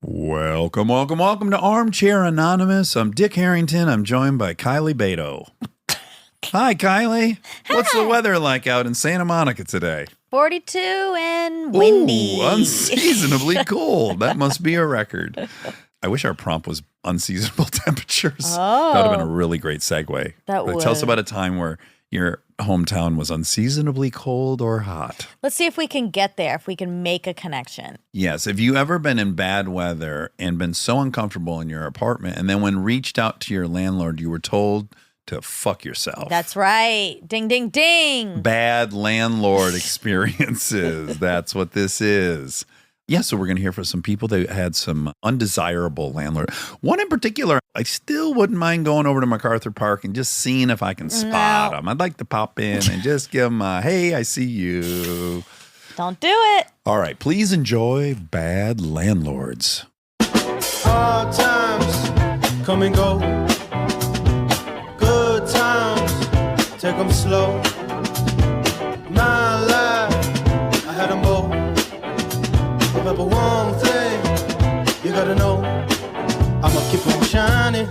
Welcome to Armchair Anonymous. I'm Dick Harrington. I'm joined by Kylie Beto. Hi, Kylie. Hi. What's the weather like out in Santa Monica today? 42 and windy. Ooh, unseasonably cold. That must be a record. I wish our prompt was unseasonable temperatures. Oh. That would have been a really great segue. That would. Tell us about a time where your hometown was unseasonably cold or hot. Let's see if we can get there, if we can make a connection. Yes. Have you ever been in bad weather and been so uncomfortable in your apartment, and then when reached out to your landlord, you were told to fuck yourself? That's right. Ding, ding, ding. Bad landlord experiences. That's what this is. Yeah, so we're going to hear from some people that had some undesirable landlord. One in particular, I still wouldn't mind going over to MacArthur Park and just seeing if I can spot him. I'd like to pop in and just give him a, hey, I see you. Don't do it. All right, please enjoy Bad Landlords. Hard times come and go. Good times, take them slow. My life, I had them both. But one thing you gotta know, I'ma keep on shining.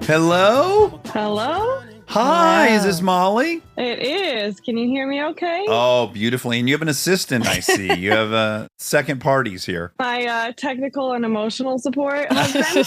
Hello? Hello? Hi, Wow. is this Molly? It is. Can you hear me okay? Oh, beautifully. And you have an assistant, I see. You have second parties here. My technical and emotional support husband.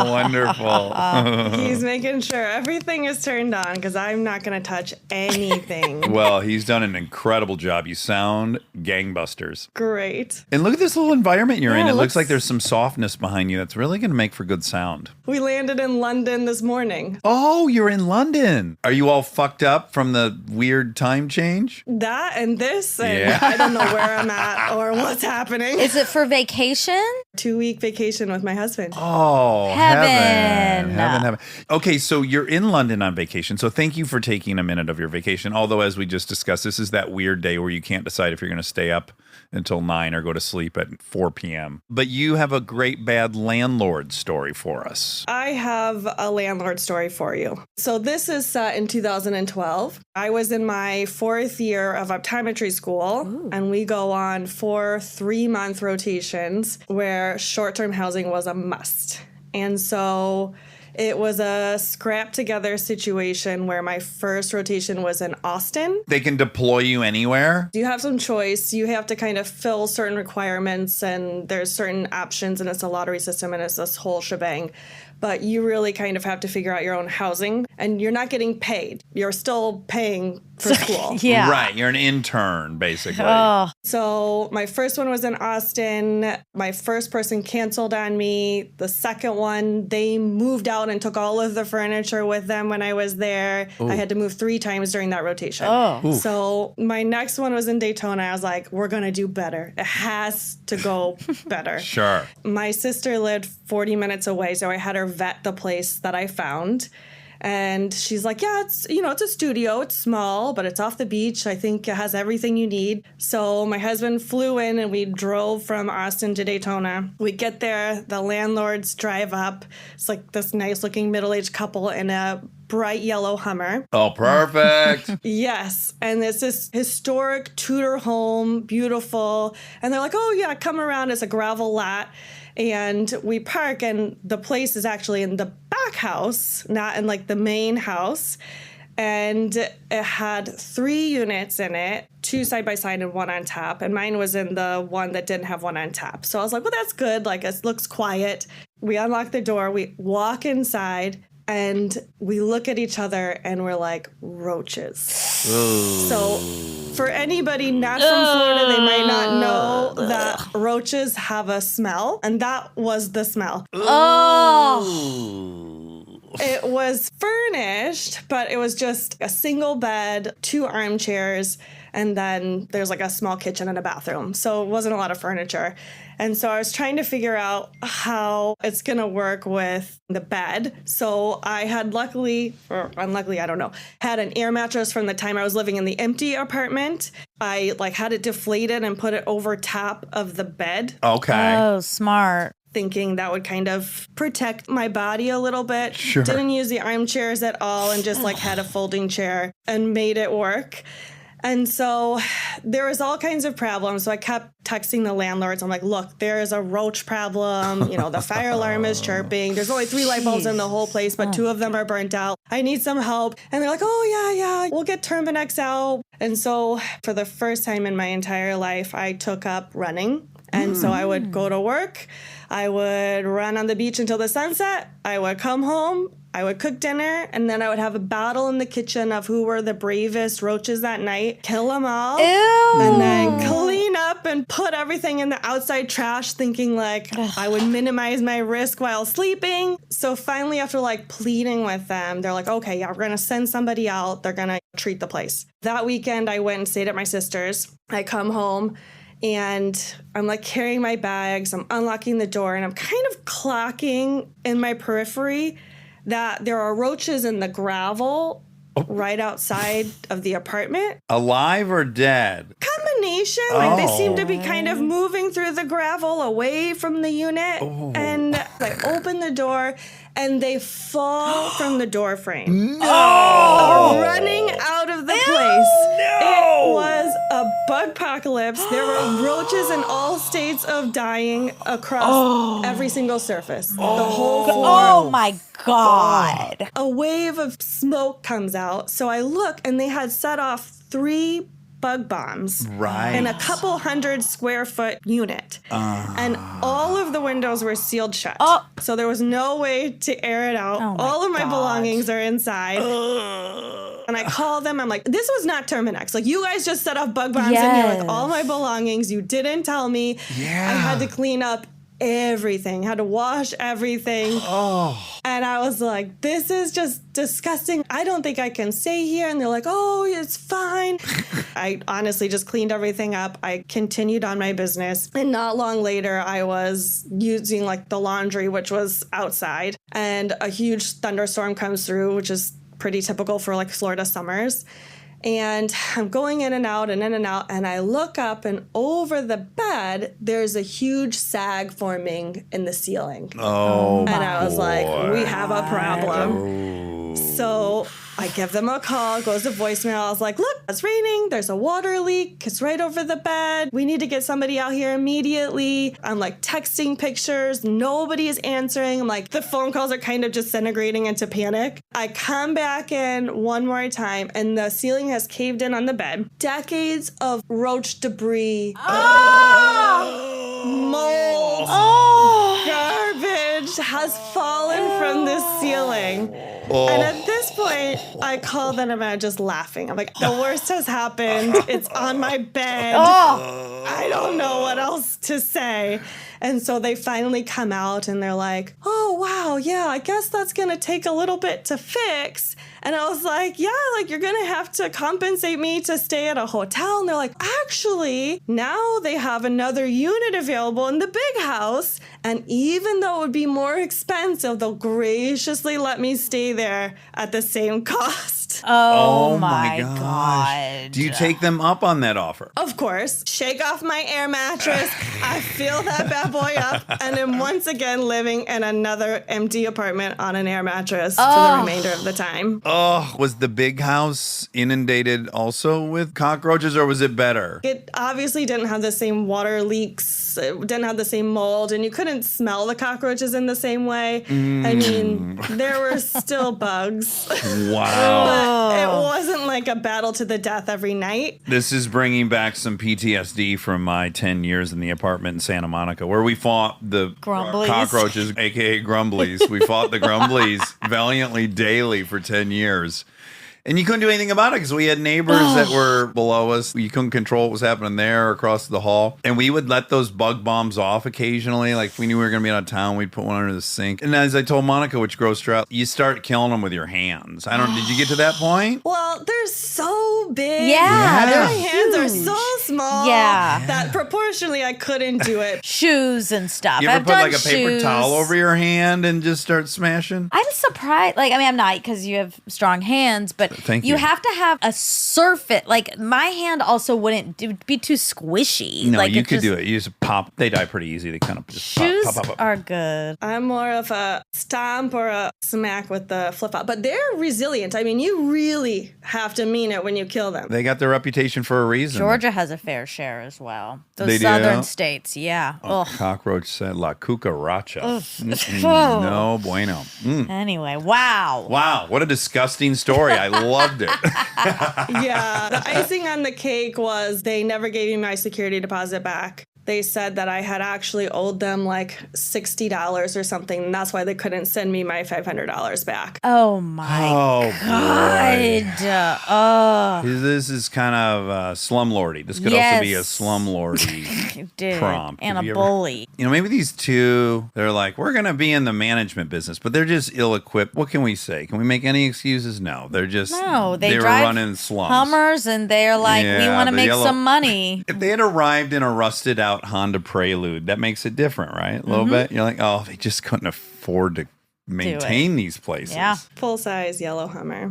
Wonderful. He's making sure everything is turned on because I'm not going to touch anything. Well, he's done an incredible job. You sound gangbusters. Great. And look at this little environment you're in. Yeah, It looks looks- like there's some softness behind you that's really going to make for good sound. We landed in London this morning. Oh, you're in London. Are you all fucked up from the weird time change? That and this, and Yeah. I don't know where I'm at or what's happening. Is it for vacation? 2-week vacation with my husband. Oh, Heaven. heaven. Okay, so you're in London on vacation. So thank you for taking a minute of your vacation. Although, as we just discussed, this is that weird day where you can't decide if you're going to stay up until 9 or go to sleep at 4 p.m. But you have a great bad landlord story for us. I have a landlord story for you. So this is set in 2012. I was in my 4th year of optometry school, and we go on 4 3-month rotations where short-term housing was a must. And so it was a scrap together situation where my first rotation was in Austin. They can deploy you anywhere? You have some choice. You have to kind of fill certain requirements, and there's certain options, and it's a lottery system, and it's this whole shebang. But you really kind of have to figure out your own housing, and you're not getting paid. You're still paying for school. Yeah. Right, you're an intern, basically. Oh, So my first one was in Austin. My first person canceled on me. The second one, they moved out and took all of the furniture with them when I was there. I had to move 3 times during that rotation. Oh. So my next one was in Daytona. I was like, we're going to do better. It has to go better. Sure. My sister lived 40 minutes away, so I had her vet the place that I found. And she's like, yeah, it's a studio. It's small, but it's off the beach. I think it has everything you need. So my husband flew in and we drove from Austin to Daytona. We get there, the landlords drive up. It's like this nice looking middle-aged couple in a bright yellow Hummer. Oh, perfect. Yes. And it's this historic Tudor home, beautiful. And they're like, oh yeah, come around. It's a gravel lot. And we park, and the place is actually in the back house, not in like the main house. And it had 3 units in it, 2 side by side and 1 on top. And mine was in the one that didn't have 1 on top. So I was like, well, that's good. Like, it looks quiet. We unlock the door, we walk inside, and we look at each other and we're like, roaches. So for anybody not from Florida, they might not know that roaches have a smell, and that was the smell. It was furnished, but it was just a single bed, 2 armchairs, and then there's like a small kitchen and a bathroom. So it wasn't a lot of furniture. And so I was trying to figure out how it's going to work with the bed. So I had luckily, or unluckily, I don't know, had an air mattress from the time I was living in the empty apartment. I had it deflated and put it over top of the bed. Okay. Oh, smart. Thinking that would kind of protect my body a little bit. Sure. Didn't use the armchairs at all and just had a folding chair and made it work. And so there was all kinds of problems. So I kept texting the landlords. I'm like, look, there is a roach problem. You know, the fire alarm is chirping. There's only 3 light bulbs in the whole place, but 2 of them are burnt out. I need some help. And they're like, oh, yeah, we'll get Terminex out. And so for the first time in my entire life, I took up running. And so I would go to work. I would run on the beach until the sunset. I would come home. I would cook dinner, and then I would have a battle in the kitchen of who were the bravest roaches that night, kill them all, and then clean up and put everything in the outside trash, thinking like I would minimize my risk while sleeping. So finally, after like pleading with them, they're like, okay, yeah, we're going to send somebody out. They're going to treat the place. That weekend, I went and stayed at my sister's. I come home. And I'm like carrying my bags, I'm unlocking the door, and I'm kind of clocking in my periphery that there are roaches in the gravel right outside of the apartment. Alive or dead? Combination. Like they seem to be kind of moving through the gravel away from the unit. And I open the door and they fall from the door frame. Running out of the place. It was a bug apocalypse. There were roaches in all states of dying across every single surface. The whole floor. Oh my God. A wave of smoke comes out. So I look and they had set off 3 bug bombs in a couple 100 square foot unit. And all of the windows were sealed shut. So there was no way to air it out. All of my belongings are inside. And I call them. I'm like, this was not Terminex. Like, you guys just set off bug bombs in here with all my belongings. You didn't tell me. I had to clean up everything, had to wash everything. And I was like, this is just disgusting. I don't think I can stay here. And they're like, oh, it's fine. I honestly just cleaned everything up. I continued on my business. And not long later, I was using like the laundry, which was outside. And a huge thunderstorm comes through, which is pretty typical for like Florida summers. And I'm going in and out and in and out. And I look up and over the bed, there's a huge sag forming in the ceiling. And I was like, we have a problem. So I give them a call, goes to voicemail. I was like, look, it's raining. There's a water leak. It's right over the bed. We need to get somebody out here immediately. I'm like texting pictures. Nobody is answering. I'm like, the phone calls are kind of disintegrating into panic. I come back in one more time and the ceiling has caved in on the bed. Decades of roach debris. Mold. Garbage has fallen from the ceiling. And at this point, I call them and I'm just laughing. I'm like, the worst has happened. It's on my bed. I don't know what else to say. And so they finally come out and they're like, oh, wow, yeah, I guess that's going to take a little bit to fix. And I was like, yeah, like you're going to have to compensate me to stay at a hotel. And they're like, actually, now they have another unit available in the big house. And even though it would be more expensive, they'll graciously let me stay there at the same cost. Oh my God. Do you take them up on that offer? Of course. Shake off my air mattress. I fill that bad boy up. And am once again living in another empty apartment on an air mattress for the remainder of the time. Was the big house inundated also with cockroaches, or was it better? It obviously didn't have the same water leaks. It didn't have the same mold. And you couldn't smell the cockroaches in the same way. I mean, there were still bugs. Wow. But it wasn't like a battle to the death every night. This is bringing back some PTSD from my 10 years in the apartment in Santa Monica, where we fought the Grumblies. cockroaches, a.k.a. Grumblies. We fought the Grumblies valiantly daily for 10 years. And you couldn't do anything about it because we had neighbors that were below us. You couldn't control what was happening there across the hall. And we would let those bug bombs off occasionally. Like if we knew we were going to be out of town, we'd put one under the sink. And as I told Monica, which grossed her out, you start killing them with your hands. Did you get to that point? Well, they're so big. Yeah. My hands are so small that proportionally I couldn't do it. Shoes and stuff. You ever I've put done like a paper shoes. towel over your hand and just start smashing? I'm surprised. Like, I mean, I'm not because you have strong hands, but Thank you you. have to have a surface. Like, my hand also wouldn't be too squishy. No, like, you it's could just- do it. You just pop. They die pretty easy. They kind of just Shoes pop. are good. I'm more of a stomp or a smack with the flip flop. But they're resilient. I mean, you really have to mean it when you kill them. They got their reputation for a reason. Georgia has a fair share as well. Those They do? southern states, yeah. Ugh. Cockroach said La Cucaracha. Oh. No bueno. Anyway, wow. Wow, what a disgusting story. I loved it. Yeah. The icing on the cake was they never gave me my security deposit back. They said that I had actually owed them like $60 or something, and that's why they couldn't send me my $500 back. Oh my God. Oh. This is kind of slumlordy. This could also be a slumlordy Dude, prompt. and Have a you ever- bully. You know, maybe these two, they're like, we're going to be in the management business, but they're just ill-equipped. What can we say? Can we make any excuses? No, they're just, No, they were drive running slums. Hummers, and they're like, we Yeah, want to the make yellow- some money. If they had arrived in a rusted out Honda Prelude, that makes it different, right? A little bit. You're like, oh, they just couldn't afford to maintain these places. Yeah. Full size yellow Hummer.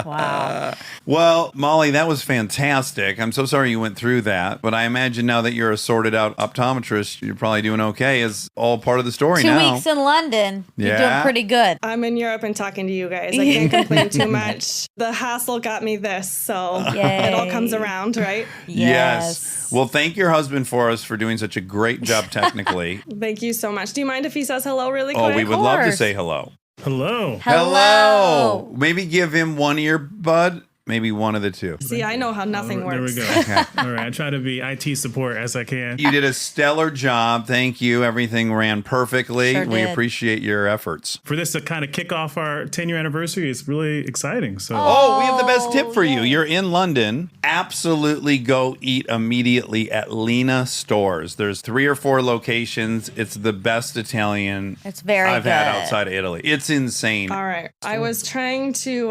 Wow. Well, Molly, that was fantastic. I'm so sorry you went through that, but I imagine now that you're a sorted out optometrist, you're probably doing okay. Is all part of the story 2 now. weeks in London. You're Yeah. doing pretty good. I'm in Europe and talking to you guys. I can't complain too much. The hassle got me this, so it all comes around, right? Yes. Well, thank your husband for us for doing such a great job technically. Thank you so much. Do you mind if he says hello really quick? Oh, we would love to course. say hello. Hello. Hello. Maybe give him one earbud, maybe one of the two. See, I know how nothing There works. we go. All right. I try to be IT support as I can. You did a stellar job. Thank you. Everything ran perfectly. Sure We did. appreciate your efforts. For this to kind of kick off our 10-year anniversary, it's really exciting. So Oh, we have the best tip for you. You're in London. Absolutely go eat immediately at Lena Stores. There's 3 or 4 locations. It's the best Italian It's very I've had good. outside of Italy. It's insane. All right. I was trying to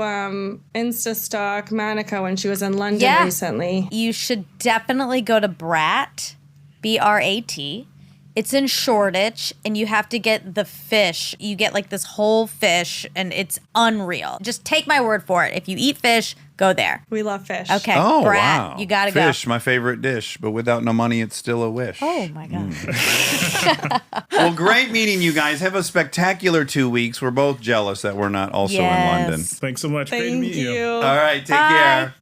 Insta stalk Monica when she was in London Yeah. recently. You should definitely go to Brat, Brat. It's in Shoreditch, and you have to get the fish. You get like this whole fish, and it's unreal. Just take my word for it. If you eat fish, go there. We love fish. Okay, Oh, Brat, wow. you gotta go. Fish, my favorite dish, but without no money, it's still a wish. Oh my God. Well, great meeting you guys. Have a spectacular 2 weeks. We're both jealous that we're not also in London. thanks so much. Great to Thank meet you. All right, take Bye. care.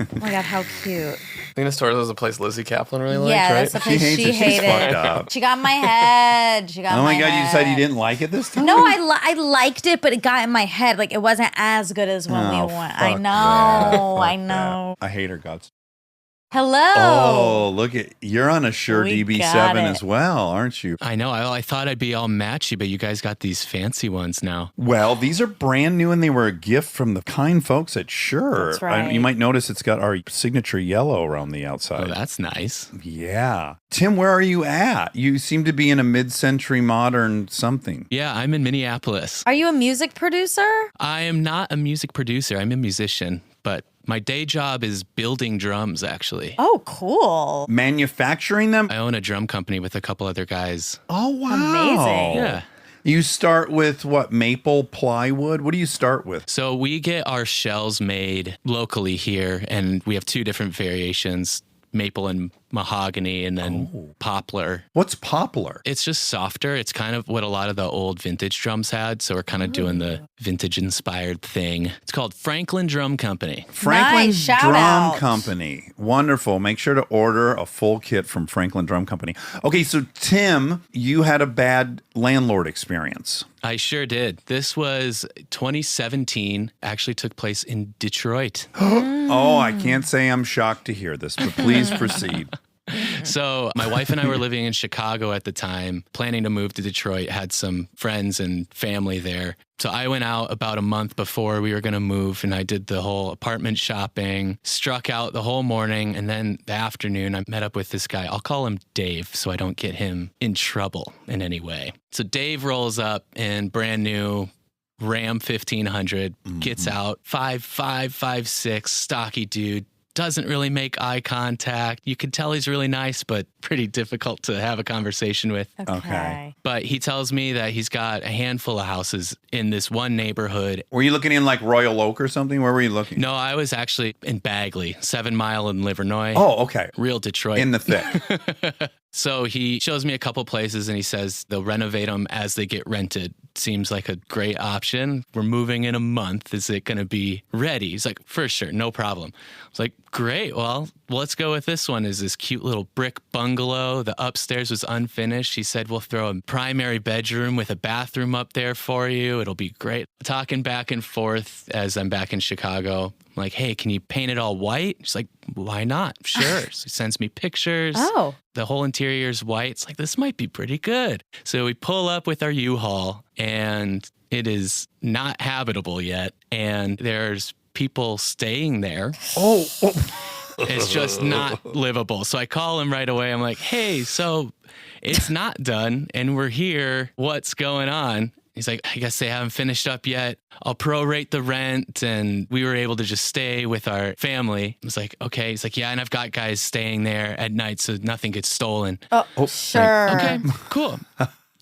Oh my God, how cute. Lena Stores was a place Lizzie Kaplan really liked, Yeah, right? that's the place hates she it. She's hated. fucked up. She got in my head. She got Oh in my my God, you head. decided you didn't like it this time? No, I liked it, but it got in my head. Like, it wasn't as good as when Oh, we went. I fuck know. that. I Fuck know. that. I hate her guts. Hello. Oh, look at you're on a Shure We DB7 got it. as well, aren't you? I know. I thought I'd be all matchy, but you guys got these fancy ones now. Well, these are brand new and they were a gift from the kind folks at Shure. That's right. You might notice it's got our signature yellow around the Oh, outside. that's nice. Yeah. Tim, where are you at? You seem to be in a mid-century modern something. Yeah, I'm in Minneapolis. Are you a music producer? I am not a music producer. I'm a musician, but my day job is building drums, actually. Oh, cool. Manufacturing them? I own a drum company with a couple other guys. Oh, wow. Amazing. Yeah. You start with what, maple plywood? What do you start with? So we get our shells made locally here, and we have 2 different variations, maple and mahogany, and then poplar. What's poplar? It's just softer. It's kind of what a lot of the old vintage drums had. So we're kind of doing the vintage inspired thing. It's called Franklin Drum Company. Franklin Nice, shout Drum out. Company. Wonderful. Make sure to order a full kit from Franklin Drum Company. Okay, so Tim, you had a bad landlord experience. I sure did. This was 2017, actually took place in Detroit. Oh, I can't say I'm shocked to hear this, but please proceed. So my wife and I were living in Chicago at the time, planning to move to Detroit, had some friends and family there. So I went out about a month before we were going to move, and I did the whole apartment shopping, struck out the whole morning, and then the afternoon I met up with this guy. I'll call him Dave so I don't get him in trouble in any way. So Dave rolls up in brand new Ram 1500, gets out, 5'5", 5'6", stocky dude, doesn't really make eye contact. You can tell he's really nice, but pretty difficult to have a conversation with. Okay. But he tells me that he's got a handful of houses in this one neighborhood. Were you looking in like Royal Oak or something? Where were you looking? No, I was actually in Bagley, 7 Mile in Livernois. Oh, okay. Real Detroit. In the thick. So he shows me a couple places and he says they'll renovate them as they get rented. Seems like a great option. We're moving in a month. Is it going to be ready? He's like, for sure, no problem. I was like, great. Well, let's go with this one. Is this cute little brick bungalow. The upstairs was unfinished. He said, we'll throw a primary bedroom with a bathroom up there for you. It'll be great. Talking back and forth as I'm back in Chicago. I'm like, hey, can you paint it all white? She's like, why not? Sure. So he sends me pictures. Oh. The whole interior is white. It's like, this might be pretty good. So we pull up with our U-Haul and it is not habitable yet. And there's people staying there. Oh. It's just not livable. So I call him right away. I'm like, hey, so it's not done and we're here. What's going on? He's like, I guess they haven't finished up yet. I'll prorate the rent. And we were able to just stay with our family. I was like, okay. He's like, yeah, and I've got guys staying there at night so nothing gets stolen. Oh, sure. Okay, cool.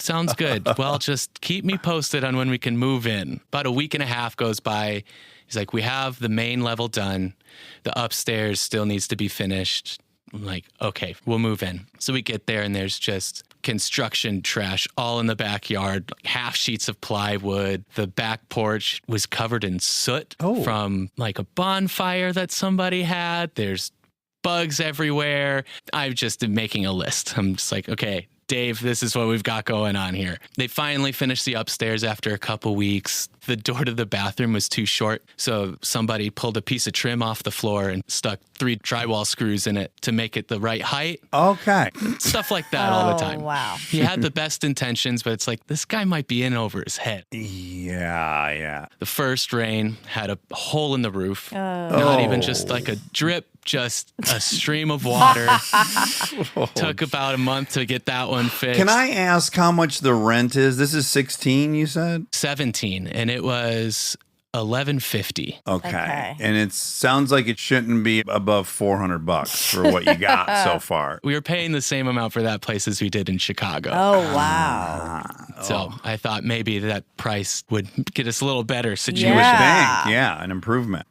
Sounds good. Well, just keep me posted on when we can move in. About a week and a half goes by. He's like, we have the main level done. The upstairs still needs to be finished. I'm like, okay, we'll move in. So we get there and there's just construction trash all in the backyard, like half sheets of plywood. The back porch was covered in soot from like a bonfire that somebody had. There's bugs everywhere. I'm just making a list. I'm just like, okay, Dave, this is what we've got going on here. They finally finished the upstairs after a couple weeks. The door to the bathroom was too short, so somebody pulled a piece of trim off the floor and stuck 3 drywall screws in it to make it the right height. Okay. Stuff like that all the time. Wow. He had the best intentions, but it's like, this guy might be in over his head. Yeah. The first rain had a hole in the roof. Not even just like a drip, just a stream of water. Took about a month to get that one fixed. Can I ask how much the rent is? This is 16, you said? 17, and it was $11.50. Okay. And it sounds like it shouldn't be above $400 for what you got so far. We were paying the same amount for that place as we did in Chicago. Oh, wow. So I thought maybe that price would get us a little better situation. You would Yeah. think. Yeah, an improvement.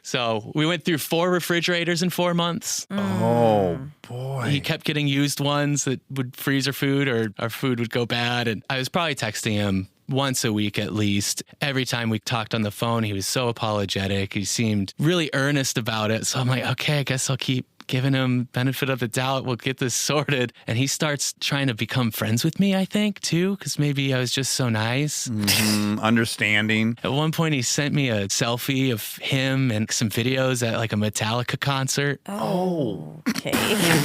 So we went through 4 refrigerators in 4 months. Oh, boy. He kept getting used ones that would freeze our food or our food would go bad. And I was probably texting him once a week at least. Every time we talked on the phone, he was so apologetic. He seemed really earnest about it. So I'm like, okay, I guess I'll keep giving him benefit of the doubt. We'll get this sorted. And he starts trying to become friends with me, I think, too, because maybe I was just so nice. Understanding. At one point, he sent me a selfie of him and some videos at like a Metallica concert. Oh. Okay.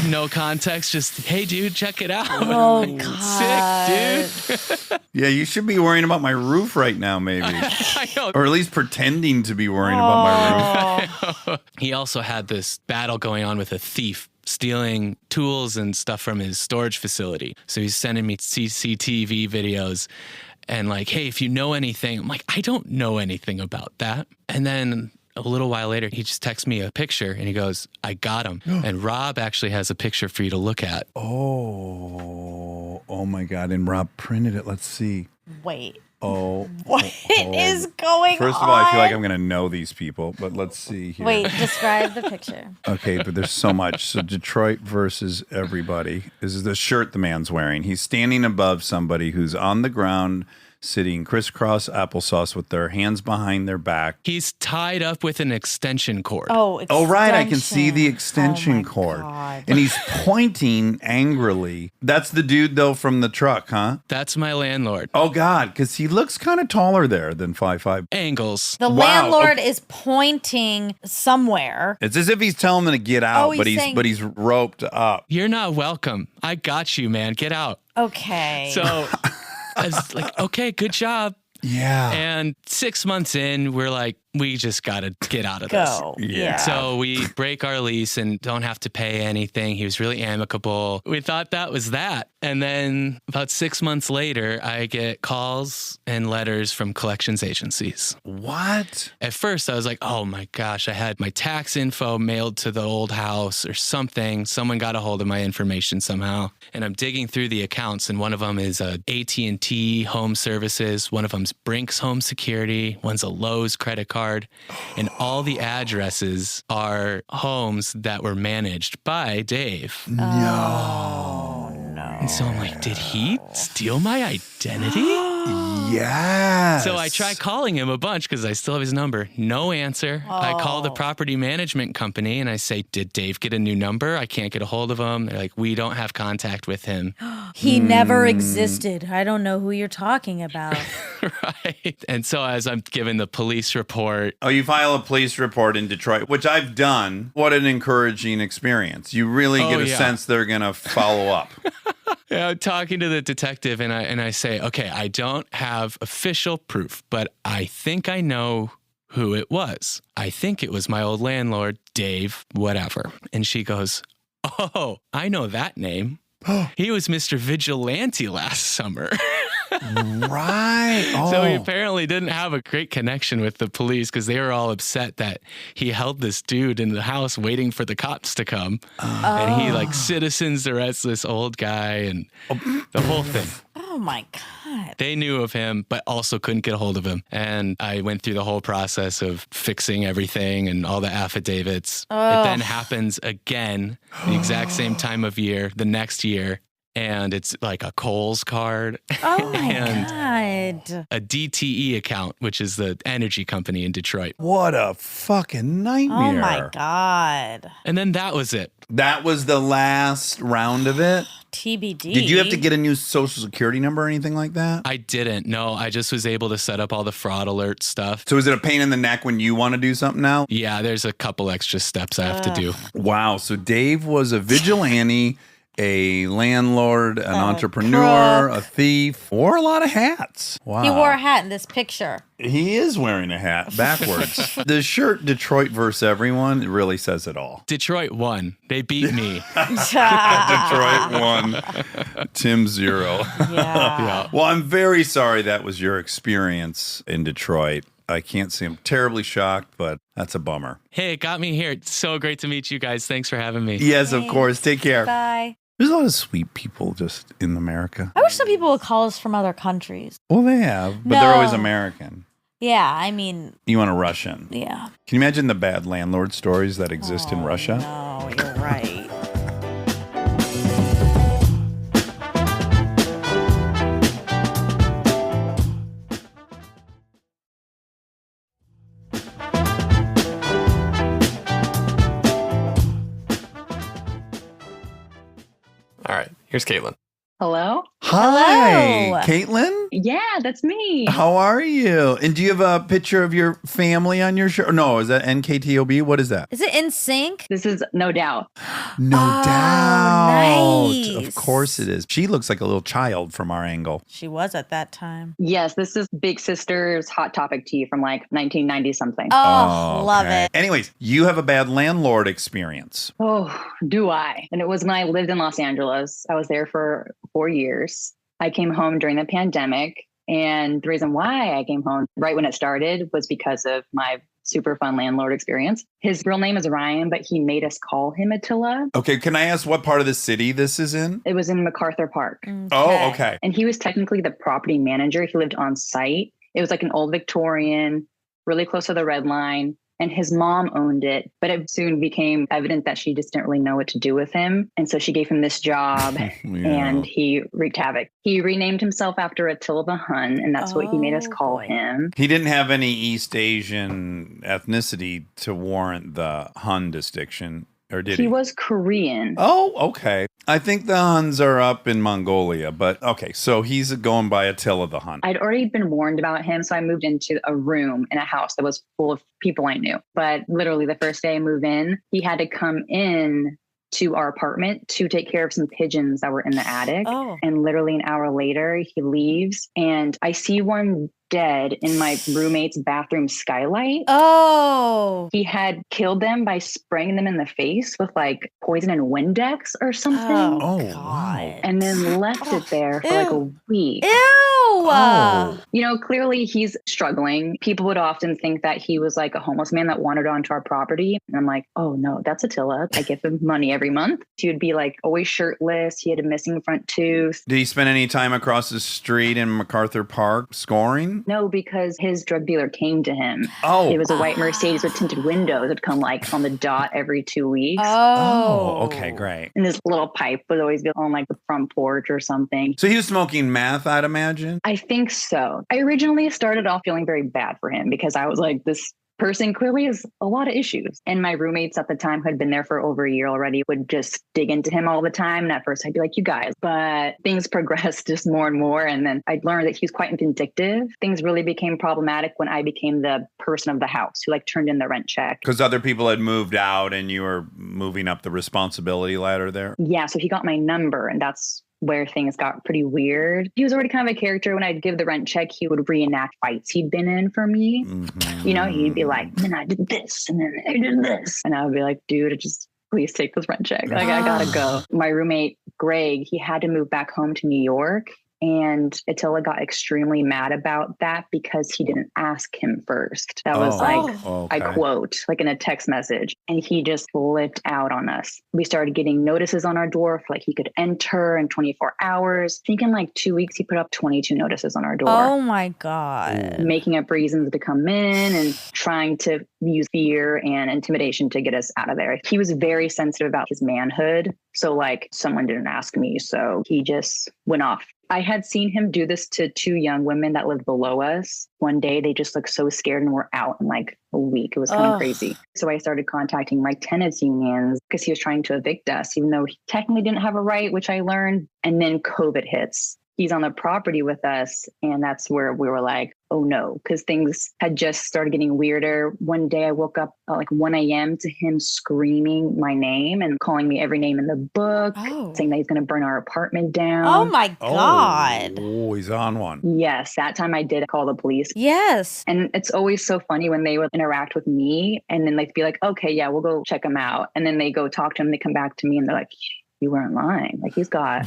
No context, just, hey, dude, check it out. Oh, I'm like, God. sick, dude. Yeah, you should be worrying about my roof right now, maybe. I know. Or at least pretending to be worrying about my roof. He also had this battle going on with a thief stealing tools and stuff from his storage facility. So he's sending me CCTV videos and like, hey, if you know anything, I'm like, I don't know anything about that. And then a little while later, he just texts me a picture and he goes, I got him. And Rob actually has a picture for you to look at. Oh my God. And Rob printed it. Let's see. Wait. Oh. What is going on? First of all, I feel like I'm going to know these people, but let's see here. Wait, describe the picture. Okay, but there's so much. So Detroit versus everybody. This is the shirt the man's wearing. He's standing above somebody who's on the ground, sitting crisscross applesauce with their hands behind their back. He's tied up with an extension cord. Oh, Oh, right. I can see the extension Oh, my cord. God. And he's pointing angrily. That's the dude, though, from the truck, huh? That's my landlord. Oh, God, because he looks kind of taller there than 5'5". Angles. The Wow, landlord is pointing somewhere. It's as if he's telling them to get out, Oh, but he's saying- but he's roped up. You're not welcome. I got you, man. Get out. Okay. So I was like, okay, good job. Yeah. And 6 months in, we're like, we just got to get out of this. Go. Yeah. So we break our lease and don't have to pay anything. He was really amicable. We thought that was that. And then about 6 months later, I get calls and letters from collections agencies. What? At first, I was like, oh my gosh, I had my tax info mailed to the old house or something. Someone got a hold of my information somehow. And I'm digging through the accounts, and one of them is AT&T Home Services. One of them's Brinks Home Security. One's a Lowe's credit card. And all the addresses are homes that were managed by Dave. No. And so I'm like, did he steal my identity? Yes. So I try calling him a bunch because I still have his number. No answer. I call the property management company and I say, did Dave get a new number? I can't get a hold of him. They're like, we don't have contact with him. He never existed. I don't know who you're talking about. Right. And so as I'm giving the police report. Oh, you file a police report in Detroit, which I've done. What an encouraging experience. You really get a sense they're going to follow up. Yeah, I'm talking to the detective and I say, okay, I don't have official proof, but I think I know who it was. I think it was my old landlord, Dave, whatever. And she goes, oh, I know that name. He was Mr. Vigilante last summer. Right. Oh. So he apparently didn't have a great connection with the police because they were all upset that he held this dude in the house waiting for the cops to come. And he like citizens arrests this old guy and the whole thing. Oh my God. They knew of him, but also couldn't get a hold of him. And I went through the whole process of fixing everything and all the affidavits. It then happens again, the exact same time of year, the next year. And it's like a Kohl's card Oh my and God. a DTE account, which is the energy company in Detroit. What a fucking nightmare. Oh my God. And then that was it. That was the last round of it? TBD. Did you have to get a new social security number or anything like that? I didn't. No, I just was able to set up all the fraud alert stuff. So is it a pain in the neck when you want to do something now? Yeah, there's a couple extra steps I have to do. Wow. So Dave was a vigilante, a landlord, an entrepreneur, crook. a thief, wore a lot of hats. Wow. He wore a hat in this picture. He is wearing a hat backwards. The shirt Detroit versus everyone really says it all. Detroit won. They beat me. Detroit won. Tim 0. Yeah. Well, I'm very sorry that was your experience in Detroit. I can't say I'm terribly shocked, but that's a bummer. Hey, it got me here. It's so great to meet you guys. Thanks for having me. Yes, of course. Take care. Bye. There's a lot of sweet people just in America. I wish some people would call us from other countries. Well, they have, but they're always No. American. Yeah, I mean, You want a Russian. yeah. Can you imagine the bad landlord stories that exist in Russia? No, you're right. All right, here's Caitlin. Hello? Hi, Hello. Caitlin. Yeah, that's me. How are you? And do you have a picture of your family on your shirt? No, is that NKTOB? What is that? Is it in sync? This is No Doubt. No Oh, doubt. nice. Of course it is. She looks like a little child from our angle. She was at that time. Yes, this is Big Sister's Hot Topic tea from like 1990 something. Oh, love okay. it. Anyways, you have a bad landlord experience. Oh, do I? And it was when I lived in Los Angeles. I was there for 4 years. I came home during the pandemic. And the reason why I came home right when it started was because of my super fun landlord experience. His real name is Ryan, but he made us call him Attila. Okay, can I ask what part of the city this is in? It was in MacArthur Park. Oh, okay. And he was technically the property manager. He lived on site. It was like an old Victorian, really close to the Red Line. And his mom owned it, but it soon became evident that she just didn't really know what to do with him. And so she gave him this job and he wreaked havoc. He renamed himself after Attila the Hun, and that's what he made us call him. He didn't have any East Asian ethnicity to warrant the Hun distinction, or did he? He was Korean. Oh, okay. I think the Huns are up in Mongolia, but okay. So he's going by Attila the Hun. I'd already been warned about him, so I moved into a room in a house that was full of people I knew. But literally the first day I moved in, he had to come in to our apartment to take care of some pigeons that were in the attic. Oh. And literally an hour later, he leaves and I see one dead in my roommate's bathroom skylight. Oh. He had killed them by spraying them in the face with like poison and Windex or something. Oh, wow. God. And then left it there for like a week. Ew. Oh. You know, clearly he's struggling. People would often think that he was like a homeless man that wandered onto our property. And I'm like, oh no, that's Attila. I give him money every month. He would be like always shirtless. He had a missing front tooth. Did he spend any time across the street in MacArthur Park scoring? No, because his drug dealer came to him. Oh. It was a white Mercedes with tinted windows. It'd come like on the dot every 2 weeks. Oh, okay, great. And this little pipe would always be on like the front porch or something. So he was smoking meth, I'd imagine? I think so. I originally started off feeling very bad for him because I was like, this person clearly has a lot of issues. And my roommates at the time who had been there for over a year already would just dig into him all the time. And at first I'd be like, you guys, but things progressed just more and more. And then I learned that he was quite vindictive. Things really became problematic when I became the person of the house who like turned in the rent check. Because other people had moved out and you were moving up the responsibility ladder there? Yeah. So he got my number and that's where things got pretty weird. He was already kind of a character. When I'd give the rent check, he would reenact fights he'd been in for me. Mm-hmm. You know, he'd be like, then I did this, and then I did this. And I would be like, dude, just please take this rent check. Like, I gotta go. My roommate, Greg, he had to move back home to New York. And Attila got extremely mad about that because he didn't ask him first. That was okay. I quote, like in a text message. And he just flipped out on us. We started getting notices on our door for like he could enter in 24 hours. I think in like 2 weeks, he put up 22 notices on our door. Oh my God. Making up reasons to come in and trying to use fear and intimidation to get us out of there. He was very sensitive about his manhood. So like someone didn't ask me. So he just went off. I had seen him do this to 2 young women that lived below us. One day they just looked so scared and were out in like a week. It was kind of crazy. So I started contacting like tenants unions because he was trying to evict us, even though he technically didn't have a right, which I learned. And then COVID hits. He's on the property with us. And that's where we were like, oh no, because things had just started getting weirder. One day I woke up at like 1 a.m. to him screaming my name and calling me every name in the book, saying that he's going to burn our apartment down. Oh my God. Oh, he's on one. Yes, that time I did call the police. Yes. And it's always so funny when they would interact with me and then like be like, okay, yeah, we'll go check him out. And then they go talk to him. They come back to me and they're like, you weren't lying. Like he's got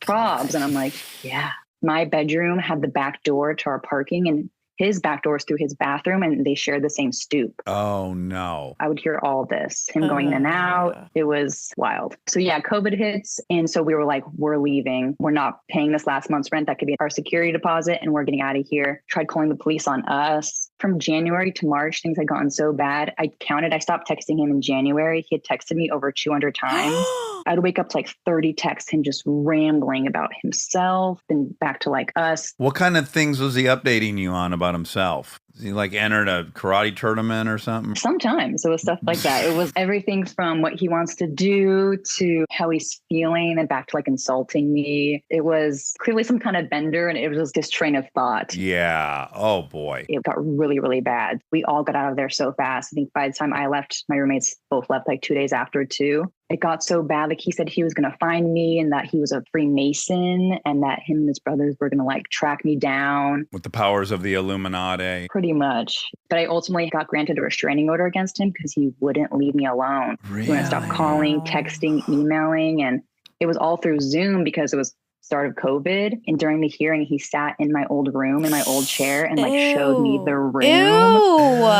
probs. And I'm like, yeah. My bedroom had the back door to our parking and his back door is through his bathroom and they shared the same stoop. Oh, no. I would hear all this, him going in and out. It was wild. So yeah, COVID hits. And so we were like, we're leaving. We're not paying this last month's rent. That could be our security deposit and we're getting out of here. Tried calling the police on us. From January to March, things had gotten so bad. I stopped texting him in January. He had texted me over 200 times. I'd wake up to like 30 texts, him just rambling about himself, then back to like us. What kind of things was he updating you on about himself? He like entered a karate tournament or something? Sometimes it was stuff like that. It was everything from what he wants to do to how he's feeling and back to like insulting me. It was clearly some kind of bender and it was just this train of thought. Yeah. Oh boy. It got really, really bad. We all got out of there so fast. I think by the time I left, my roommates both left like 2 days after too. It got so bad. Like he said he was going to find me and that he was a Freemason and that him and his brothers were going to like track me down. With the powers of the Illuminati. Pretty much. But I ultimately got granted a restraining order against him because he wouldn't leave me alone. Really? He wouldn't stop calling, texting, emailing. And it was all through Zoom because it was start of COVID. And during the hearing, he sat in my old room, in my old chair and like showed me the room. Oh.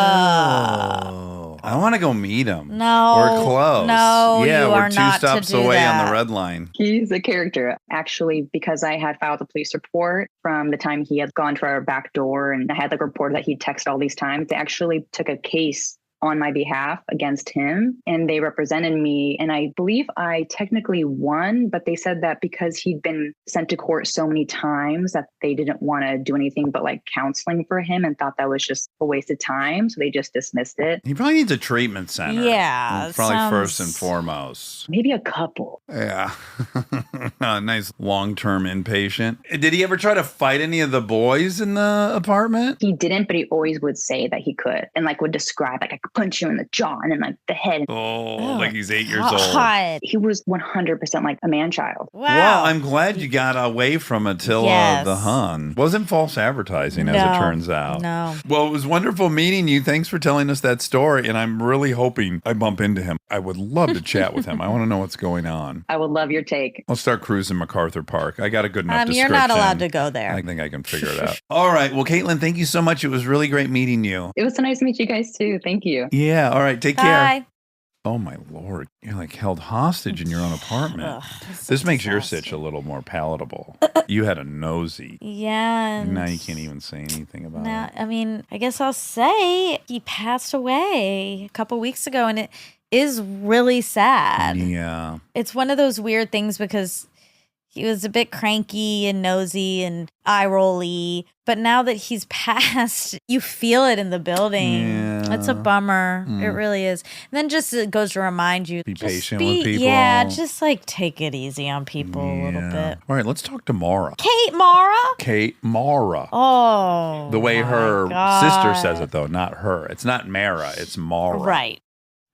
I want to go meet him. No. We're close. No, yeah, you we're are 2 not stops to do away that. on the red line. He's a character. Actually, because I had filed a police report from the time he had gone to our back door and I had like reported that he'd texted all these times, they actually took a case on my behalf against him and they represented me. And I believe I technically won, but they said that because he'd been sent to court so many times that they didn't want to do anything but like counseling for him and thought that was just a waste of time. So they just dismissed it. He probably needs a treatment center. Yeah. Probably first and foremost. Maybe a couple. Yeah. A nice long-term inpatient. Did he ever try to fight any of the boys in the apartment? He didn't, but he always would say that he could and like would describe like I could punch you in the jaw and then like the head. Oh, like he's 8 years old. God. He was 100% like a man-child. Wow. Well, I'm glad you got away from Attila the Hun. Wasn't false advertising, as it turns out. No. Well, it was wonderful meeting you. Thanks for telling us that story. And I'm really hoping I bump into him. I would love to chat with him. I want to know what's going on. I would love your take. I'll start cruising MacArthur Park. I got a good enough description. You're not allowed to go there. I think I can figure it out. All right. Well, Caitlin, thank you so much. It was really great meeting you. It was so nice to meet you guys too. Thank you. Yeah. All right. Take care. Bye. Oh, my Lord. You're like held hostage in your own apartment. This makes your sitch a little more palatable. You had a nosy. Yeah. Now you can't even say anything about it. I mean, I guess I'll say he passed away a couple weeks ago, and it is really sad. Yeah. It's one of those weird things because he was a bit cranky and nosy and eye-rolly. But now that he's passed, you feel it in the building. Yeah. It's a bummer. It really is. And then just it goes to remind you. Be just patient with people. Yeah, just like take it easy on people a little bit. All right, let's talk to Mara. Kate Mara? Kate Mara. Oh. The way her God. sister says it, though, not her. It's not Mara, it's Mara. Right.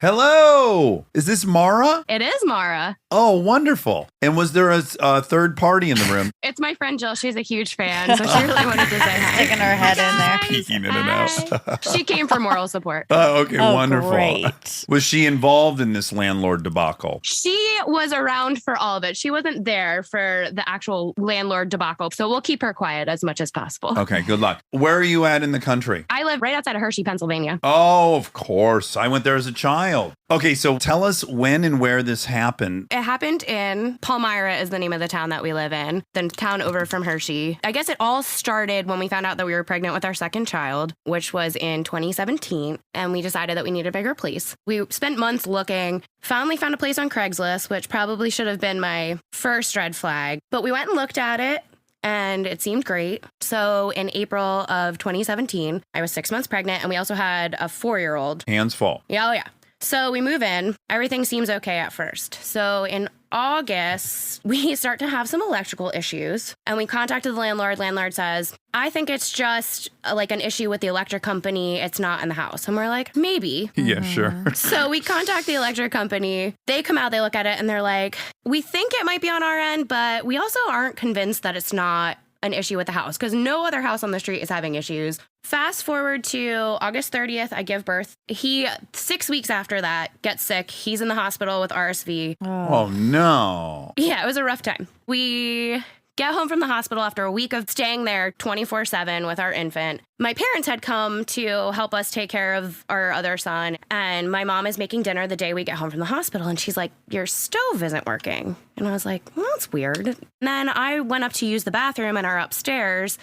Hello. Is this Mara? It is Mara. Oh, wonderful. And was there a third party in the room? It's my friend Jill. She's a huge fan, so she really wanted to say hi. Sticking her head in there. Peeking in and out. She came for moral support. Oh, okay, wonderful. Great. Was she involved in this landlord debacle? She was around for all of it. She wasn't there for the actual landlord debacle, so we'll keep her quiet as much as possible. Okay, good luck. Where are you at in the country? I live right outside of Hershey, Pennsylvania. Oh, of course. I went there as a child. Okay, so tell us when and where this happened. It happened in Palmyra is the name of the town that we live in, the town over from Hershey. I guess it all started when we found out that we were pregnant with our second child, which was in 2017, and we decided that we needed a bigger place. We spent months looking, finally found a place on Craigslist, which probably should have been my first red flag, but we went and looked at it. And it seemed great. So in April of 2017, I was 6 months pregnant, and we also had a 4-year-old. Hands full. Yeah, oh yeah. So we move in. Everything seems okay at first. So in August, we start to have some electrical issues, and we contacted the landlord. Landlord says, I think it's just like an issue with the electric company. It's not in the house. And we're like, maybe. Yeah, sure. So we contact the electric company. They come out, they look at it, and they're like, we think it might be on our end, but we also aren't convinced that it's not an issue with the house because no other house on the street is having issues. Fast forward to August 30th, I give birth. He, 6 weeks after that, gets sick. He's in the hospital with RSV. Oh, no. Yeah, it was a rough time. We get home from the hospital after a week of staying there 24/7 with our infant. My parents had come to help us take care of our other son, and my mom is making dinner the day we get home from the hospital, and she's like, your stove isn't working. And I was like, well, that's weird. And then I went up to use the bathroom in our upstairs,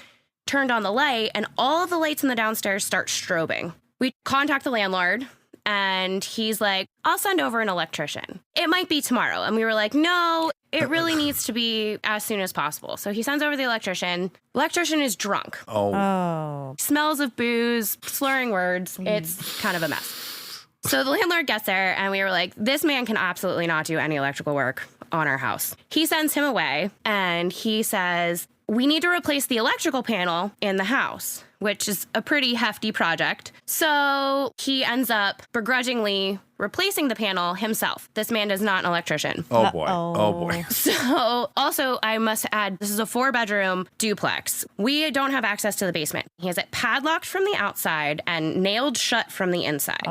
turned on the light, and all the lights in the downstairs start strobing. We contact the landlord, and he's like, I'll send over an electrician. It might be tomorrow. And we were like, no, it really needs to be as soon as possible. So he sends over the electrician. Electrician is drunk. Oh. Smells of booze, slurring words. It's kind of a mess. So the landlord gets there, and we were like, this man can absolutely not do any electrical work on our house. He sends him away, and he says, we need to replace the electrical panel in the house, which is a pretty hefty project. So he ends up begrudgingly replacing the panel himself. This man is not an electrician. Oh, boy. Oh, boy. So also, I must add, this is a 4-bedroom duplex. We don't have access to the basement. He has it padlocked from the outside and nailed shut from the inside.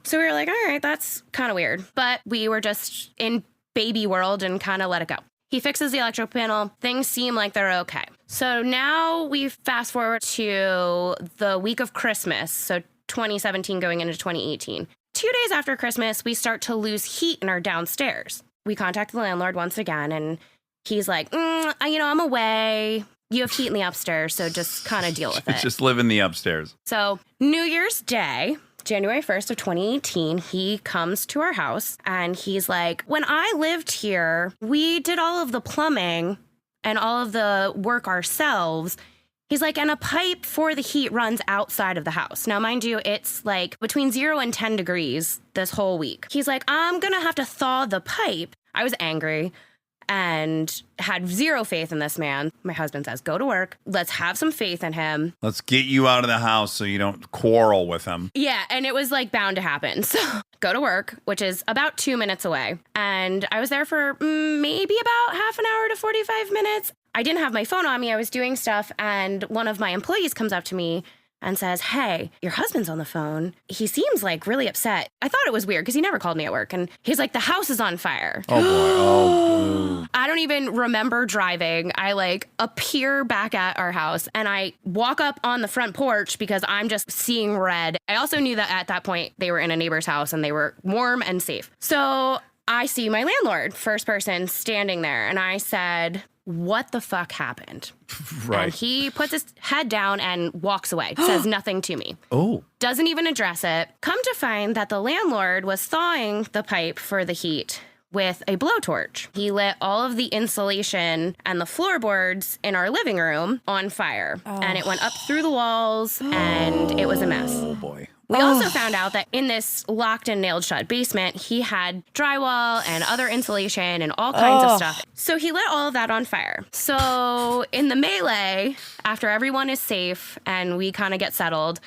So we were like, all right, that's kind of weird. But we were just in baby world and kind of let it go. He fixes the electrical panel. Things seem like they're okay. So now we fast forward to the week of Christmas, so 2017 going into 2018. 2 days after Christmas, we start to lose heat in our downstairs. We contact the landlord once again, and he's like, I'm away. You have heat in the upstairs, so just kind of deal with it. Just live in the upstairs. So New Year's Day, January 1st of 2018, he comes to our house and he's like, when I lived here, we did all of the plumbing and all of the work ourselves. He's like, and a pipe for the heat runs outside of the house. Now, mind you, it's like between 0 and 10 degrees this whole week. He's like, I'm going to have to thaw the pipe. I was angry. and had zero faith in this man. My husband says, go to work. Let's have some faith in him. Let's get you out of the house so you don't quarrel with him. Yeah, and it was like bound to happen. So go to work, which is about 2 minutes away. And I was there for maybe about half an hour to 45 minutes. I didn't have my phone on me. I was doing stuff. And one of my employees comes up to me and says, hey, your husband's on the phone. He seems like really upset. I thought it was weird because he never called me at work. And he's like, the house is on fire. Oh, boy. Oh, I don't even remember driving. I like appear back at our house and I walk up on the front porch because I'm just seeing red. I also knew that at that point they were in a neighbor's house and they were warm and safe. So I see my landlord, first person, standing there. And I said, what the fuck happened? Right. And he puts his head down and walks away, says nothing to me. Oh. Doesn't even address it. Come to find that the landlord was thawing the pipe for the heat with a blowtorch. He lit all of the insulation and the floorboards in our living room on fire. And it went up through the walls and it was a mess. Oh, boy. We also found out that in this locked and nailed shut basement, he had drywall and other insulation and all kinds of stuff. So he lit all of that on fire. So in the melee, after everyone is safe and we kind of get settled,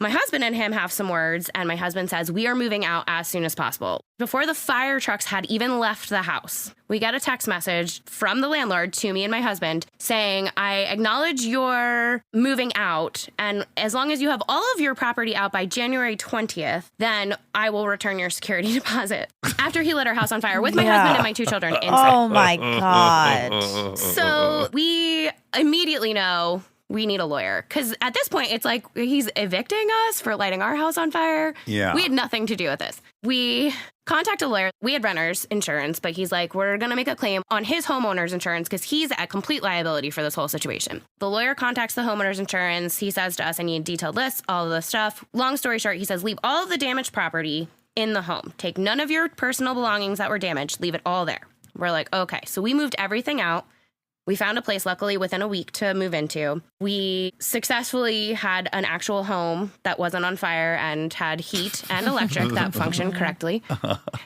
my husband and him have some words, and my husband says, we are moving out as soon as possible. Before the fire trucks had even left the house, we get a text message from the landlord to me and my husband saying, I acknowledge you're moving out, and as long as you have all of your property out by January 20th, then I will return your security deposit. After he lit our house on fire with my husband and my 2 children inside. Oh, my God. So we immediately know we need a lawyer. Because at this point, it's like he's evicting us for lighting our house on fire. Yeah. We had nothing to do with this. We contact a lawyer. We had renter's insurance, but he's like, we're going to make a claim on his homeowner's insurance because he's at complete liability for this whole situation. The lawyer contacts the homeowner's insurance. He says to us, I need a detailed list, all of this stuff. Long story short, he says, leave all of the damaged property in the home. Take none of your personal belongings that were damaged. Leave it all there. We're like, okay. So we moved everything out. We found a place, luckily, within a week to move into. We successfully had an actual home that wasn't on fire and had heat and electric that functioned correctly.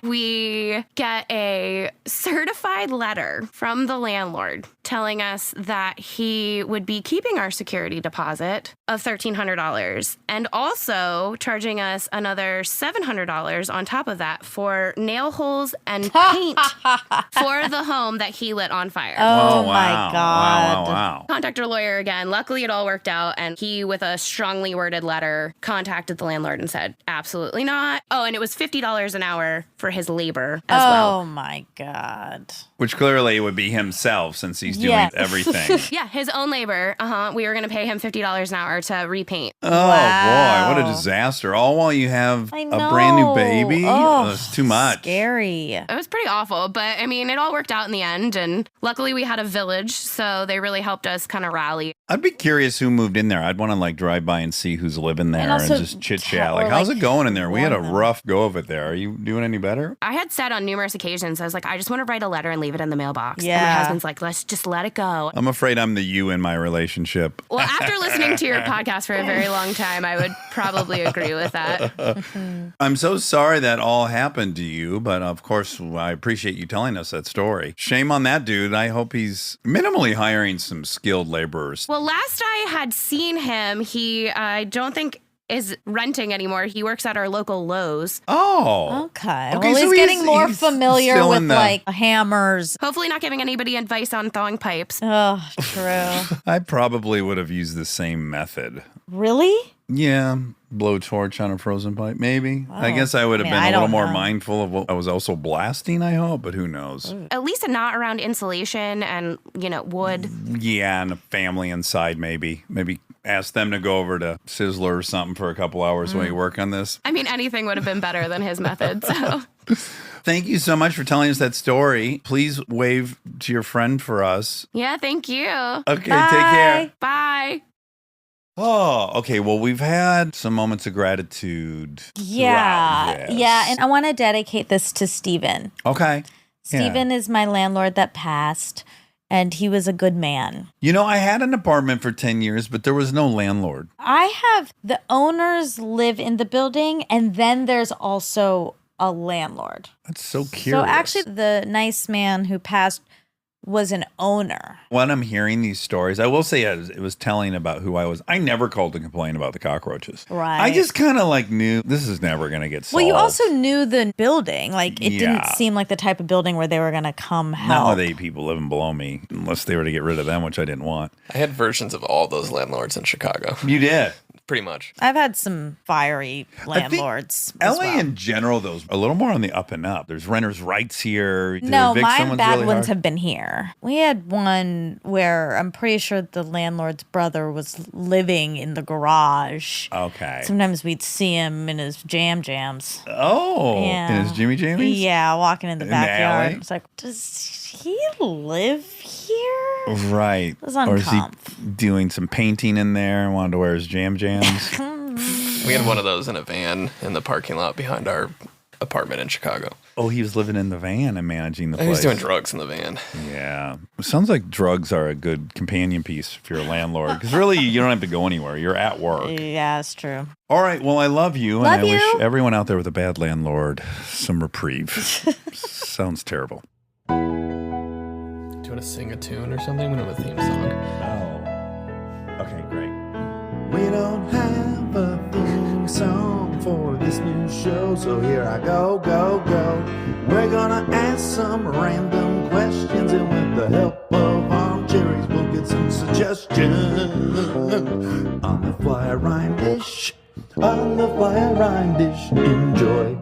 We get a certified letter from the landlord telling us that he would be keeping our security deposit of $1,300 and also charging us another $700 on top of that for nail holes and paint for the home that he lit on fire. Oh, my God. Wow. Contact our lawyer again. Luckily, it all worked out. And he, with a strongly worded letter, contacted the landlord and said, absolutely not. Oh, and it was $50 an hour for his labor as well. Oh, my God. Which clearly would be himself since he's doing Yes. everything. Yeah, his own labor. We were going to pay him $50 an hour to repaint. Oh, Wow. boy. What a disaster. All while you have I a know. brand new baby. Oh, That's too much. Scary. It was pretty awful, but I mean, it all worked out in the end. And luckily, we had a village, so they really helped us kind of rally. I'd be curious who moved in there. I'd want to like drive by and see who's living there and, also just chit chat. tell- Like, or, how's like, it going in there? We had a warn them. rough go of it there. Are you doing any better? I had said on numerous occasions, I was like, I just want to write a letter and leave it in the mailbox. And my Yeah. husband's like, let's just let it go. I'm afraid I'm the you in my relationship. Well, after listening to your podcast for a very long time, I would probably agree with that. I'm so sorry that all happened to you, but of course, I appreciate you telling us that story. Shame on that dude. I hope he's minimally hiring some skilled laborers. Well, last I had seen him, I don't think is renting anymore. He works at our local Lowe's. Oh. Okay. Okay, Well, so he's getting more he's familiar still with in the- like hammers. Hopefully not giving anybody advice on thawing pipes. Oh, true. I probably would have used the same method. Really? Yeah, blowtorch on a frozen pipe, maybe. I Oh, guess I would have I mean, been I a little don't more know. mindful of what I was also blasting, I hope, but who knows? At least not around insulation and, wood. Yeah, and a family inside, maybe. Maybe ask them to go over to Sizzler or something for a couple hours while you work on this. I mean, anything would have been better than his method. So Thank you so much for telling us that story. Please wave to your friend for us. yeah, thank you. Okay, Bye. take care. Bye. Oh, okay. Well, we've had some moments of gratitude. Yeah. throughout this. Yeah. And I want to dedicate this to Steven. Okay. Yeah. Steven is my landlord that passed, and he was a good man. You know, I had an apartment for 10 years, but there was no landlord. I have the owners live in the building, and then there's also a landlord. That's so curious. So actually, the nice man who passed was an owner. When I'm hearing these stories, I will say it was telling about who I was. I never called to complain about the cockroaches. Right. I just kind of like knew this is never going to get solved. Well, you also knew the building. Like, it didn't seem like the type of building where they were going to come help. Not with 8 people living below me, unless they were to get rid of them, which I didn't want. I had versions of all those landlords in Chicago. You did? Pretty much. I've had some fiery landlords. LA in general, though, is a little more on the up and up. There's renters' rights here. No, my bad ones have been here. We had one where I'm pretty sure the landlord's brother was living in the garage. Okay. Sometimes we'd see him in his jams. Oh, Yeah. in his Jimmy Jammies? Yeah, walking in the In the backyard. alley? It's like, does he live here? Right. It was Or is he uncomf. doing some painting in there and wanted to wear his jams? We had one of those in a van in the parking lot behind our apartment in Chicago. Oh, he was living in the van and managing the place. He was doing drugs in the van. Yeah. It sounds like drugs are a good companion piece if you're a landlord. Because really, you don't have to go anywhere. You're at work. Yeah, it's true. All right. Well, I love you. Love and I you. wish everyone out there with a bad landlord some reprieve. Sounds terrible. Do you want to sing a tune or something? We don't have a theme song. Oh. Okay, great. We don't have a theme song for this new show, so here I go. We're gonna ask some random questions, and with the help of Armcherries, we'll get some suggestions. On the fly rhyme dish, enjoy.